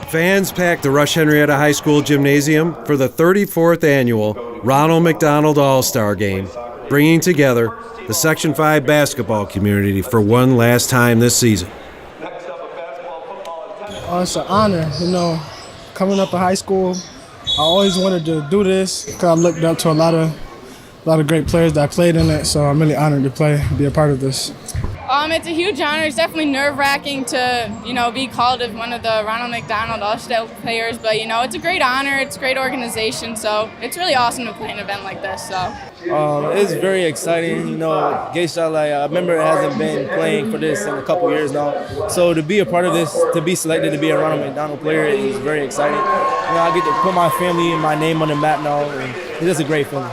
Fans packed the Rush Henrietta High School Gymnasium for the 34th annual Ronald McDonald All-Star Game, bringing together the Section 5 basketball community for one last time this season. It's an honor, coming up in high school. I always wanted to do this because I looked up to a lot of great players that played in it, so I'm really honored to be a part of this. It's a huge honor. It's definitely nerve-wracking to, be called as one of the Ronald McDonald All-Star players, but, it's a great honor. It's a great organization, so it's really awesome to play an event like this. So it's very exciting. I remember it hasn't been playing for this in a couple years now, so to be a part of this, to be selected to be a Ronald McDonald player is very exciting. I get to put my family and my name on the map now, and it's just a great feeling.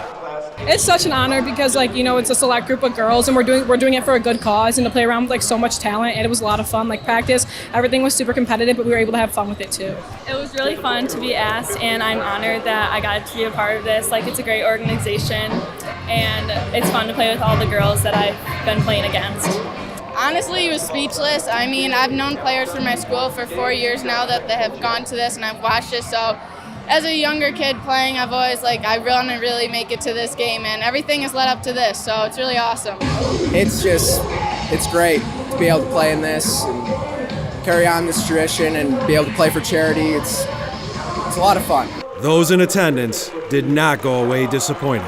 It's such an honor because, it's a select group of girls, and we're doing it for a good cause, and to play around with so much talent, and it was a lot of fun. Practice, everything was super competitive, but we were able to have fun with it too. It was really fun to be asked, and I'm honored that I got to be a part of this. It's a great organization, and it's fun to play with all the girls that I've been playing against. honestly, he was speechless. I mean, I've known players from my school for 4 years now that they have gone to this, and I've watched it. So as a younger kid playing, I've always I want to really make it to this game, and everything has led up to this, so it's really awesome. It's great to be able to play in this and carry on this tradition and be able to play for charity. It's a lot of fun. Those in attendance did not go away disappointed.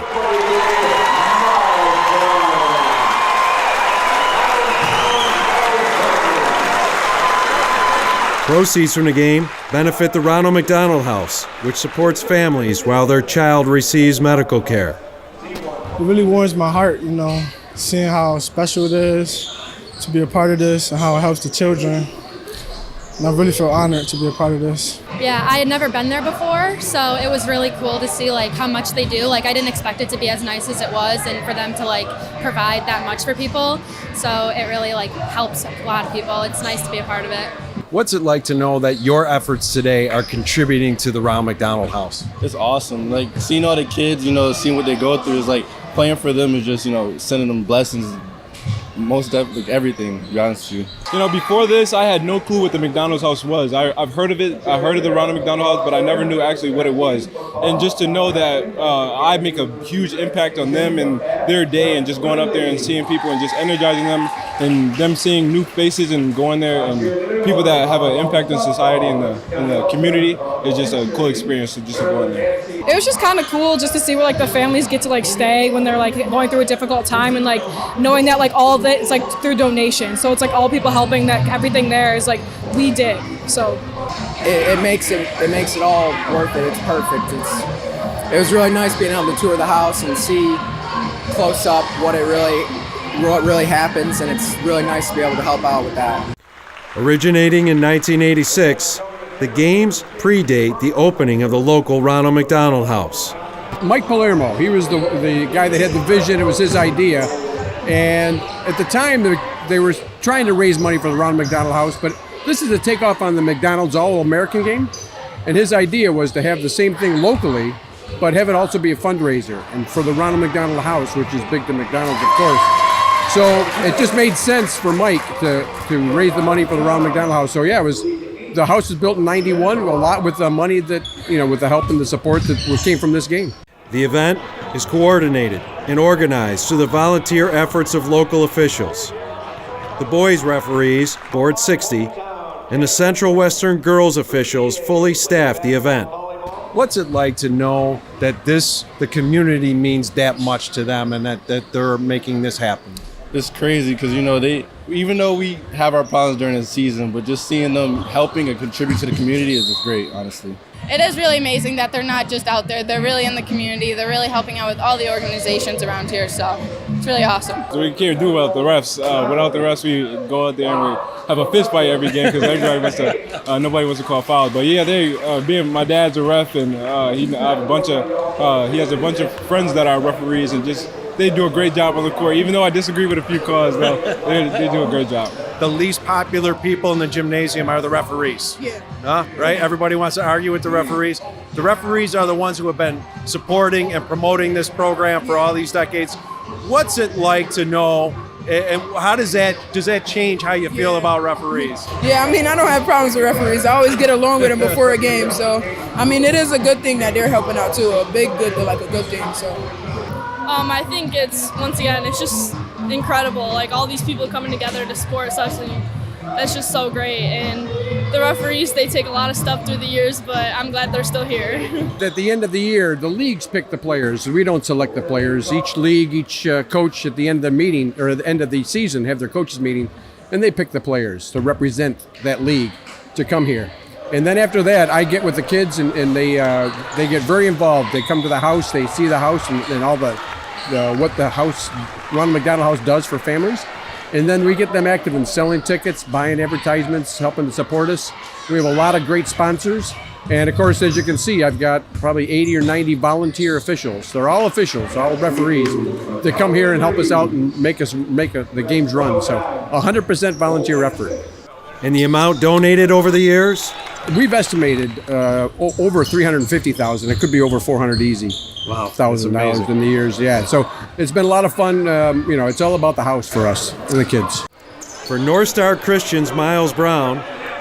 Proceeds from the game benefit the Ronald McDonald House, which supports families while their child receives medical care. It really warms my heart, seeing how special it is to be a part of this and how it helps the children. And I really feel honored to be a part of this. Yeah, I had never been there before, so it was really cool to see how much they do. I didn't expect it to be as nice as it was, and for them to provide that much for people. So it really helps a lot of people. It's nice to be a part of it. What's it like to know that your efforts today are contributing to the Ronald McDonald House? It's awesome. Seeing all the kids, seeing what they go through is playing for them is just, sending them blessings. Most definitely everything, to be honest with you. Before this, I had no clue what the McDonald's House was. I've heard of it. I heard of the Ronald McDonald House, but I never knew actually what it was. And just to know that I make a huge impact on them and their day, and just going up there and seeing people and just energizing them, and them seeing new faces and going there, and people that have an impact in society and the community, is just a cool experience to just go in there. It was just kind of cool just to see where the families get to stay when they're going through a difficult time, and knowing that all of it is through donation. So it's all people helping, that everything there is we did. So it makes it all worth it. It's perfect. It was really nice being able to tour the house and see close up what really happens, and it's really nice to be able to help out with that. Originating in 1986, the games predate the opening of the local Ronald McDonald House. Mike Palermo, he was the guy that had the vision. It was his idea. And at the time, they were trying to raise money for the Ronald McDonald House, but this is a takeoff on the McDonald's All-American game. And his idea was to have the same thing locally, but have it also be a fundraiser, and for the Ronald McDonald House, which is big to McDonald's, of course. So it just made sense for Mike to raise the money for the Ronald McDonald House. So yeah, the house was built in '91, a lot with the money that, with the help and the support that came from this game. The event is coordinated and organized through the volunteer efforts of local officials. The boys referees, Board 60, and the Central Western girls officials fully staff the event. What's it like to know that the community means that much to them, and that they're making this happen? It's crazy because, even though we have our problems during the season, but just seeing them helping and contribute to the community is just great, honestly. It is really amazing that they're not just out there, they're really in the community, they're really helping out with all the organizations around here, so it's really awesome. So we can't do without the refs. Without the refs, we go out there and we have a fist fight every game because nobody wants to call fouls. But yeah, being my dad's a ref, and he has a bunch of friends that are referees, and they do a great job on the court. Even though I disagree with a few calls, though, they do a great job. The least popular people in the gymnasium are the referees. Yeah. Right? Everybody wants to argue with the referees. The referees are the ones who have been supporting and promoting this program for all these decades. What's it like to know And how does that change how you feel about referees? Yeah, I mean, I don't have problems with referees. I always get along with them before a game. So, I mean, it is a good thing that they're helping out too. A big good, like a good thing. So, I think it's, once again, it's just incredible. Like all these people coming together to support something that's just so great. And the referees, they take a lot of stuff through the years, but I'm glad they're still here. At the end of the year, the leagues pick the players. We don't select the players. Each league, each coach at the end of the meeting or at the end of the season have their coaches meeting, and they pick the players to represent that league to come here. And then after that, I get with the kids, and they get very involved. They come to the house, they see the house and all the what the house, Ronald McDonald House does for families. And then we get them active in selling tickets, buying advertisements, helping to support us. We have a lot of great sponsors. And of course, as you can see, I've got probably 80 or 90 volunteer officials. They're all officials, all referees, that come here and help us out and make the games run. So 100% volunteer effort. And the amount donated over the years? We've estimated over $350,000. It could be over $400 easy. Wow, $1,000 in the years. Yeah, so it's been a lot of fun. It's all about the house for us and the kids. For North Star Christian's Miles Brown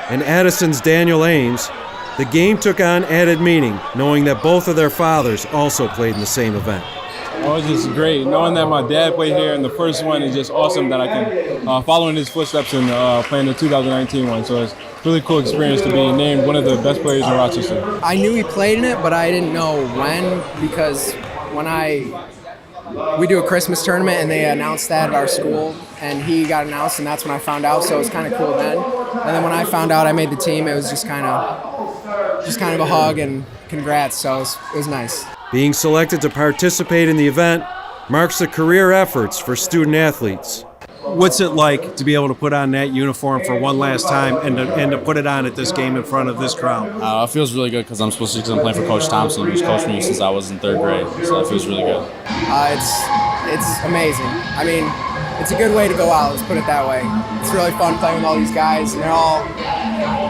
and Addison's Daniel Ames, the game took on added meaning, knowing that both of their fathers also played in the same event. Oh, it's just great. Knowing that my dad played here in the first one is just awesome that I can follow in his footsteps and play in the 2019 one. So it's a really cool experience to be named one of the best players in Rochester. I knew he played in it, but I didn't know when, because when we do a Christmas tournament and they announced that at our school, and he got announced, and that's when I found out. So it was kind of cool then. And then when I found out I made the team, it was just kind of a hug and congrats. So it was nice. Being selected to participate in the event marks the career efforts for student athletes. What's it like to be able to put on that uniform for one last time and to put it on at this game in front of this crowd? It feels really good because I'm playing for Coach Thompson, who's coached me since I was in 3rd grade. So it feels really good. It's amazing. I mean, it's a good way to go out. Let's put it that way. It's really fun playing with all these guys, and they're all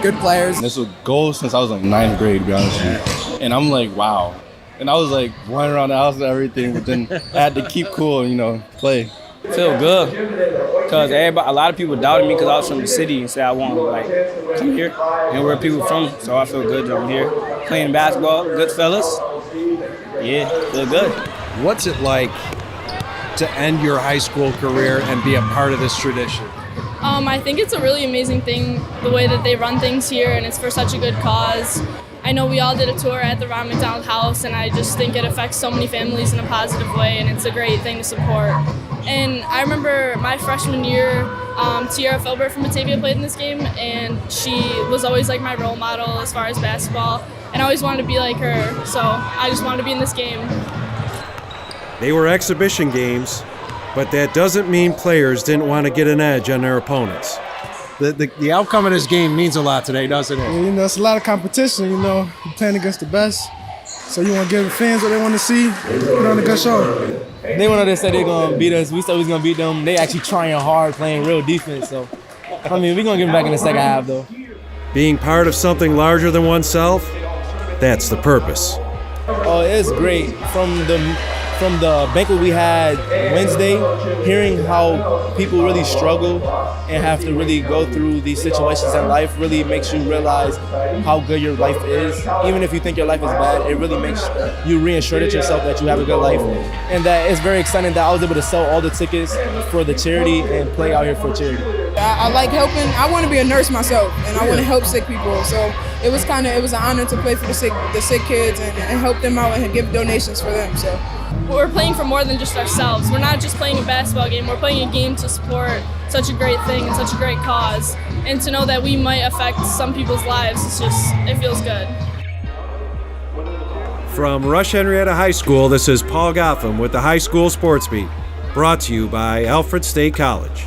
good players. This was a goal since I was like 9th grade, to be honest with you. And I'm like, wow. And I was like running around the house and everything, but then I had to keep cool and, play. Feel good because a lot of people doubted me because I was from the city and said I want to come here and where people from. So I feel good that I'm here playing basketball. Good fellas. Yeah, feel good. What's it like to end your high school career and be a part of this tradition? I think it's a really amazing thing, the way that they run things here, and it's for such a good cause. I know we all did a tour at the Ronald McDonald House, and I just think it affects so many families in a positive way, and it's a great thing to support. And I remember my freshman year, Tiara Filbert from Batavia played in this game, and she was always like my role model as far as basketball, and I always wanted to be like her, so I just wanted to be in this game. They were exhibition games, but that doesn't mean players didn't want to get an edge on their opponents. The outcome of this game means a lot today, doesn't it? Yeah, it's a lot of competition, you're playing against the best. So you want to give the fans what they want to see, put on a good show. They went out there and said they're going to beat us. We said we was going to beat them. They actually trying hard, playing real defense. So, we're going to get them back in the second half, though. Being part of something larger than oneself, that's the purpose. Oh, it's great. From the banquet we had Wednesday, hearing how people really struggle and have to really go through these situations in life really makes you realize how good your life is. Even if you think your life is bad, it really makes you reassure yourself that you have a good life. And that it's very exciting that I was able to sell all the tickets for the charity and play out here for charity. I like helping. I want to be a nurse myself, and I want to help sick people. So it was an honor to play for the sick kids and help them out and give donations for them. So we're playing for more than just ourselves. We're not just playing a basketball game. We're playing a game to support such a great thing and such a great cause. And to know that we might affect some people's lives, it feels good. From Rush Henrietta High School, this is Paul Gotham with the High School Sports Beat, brought to you by Alfred State College.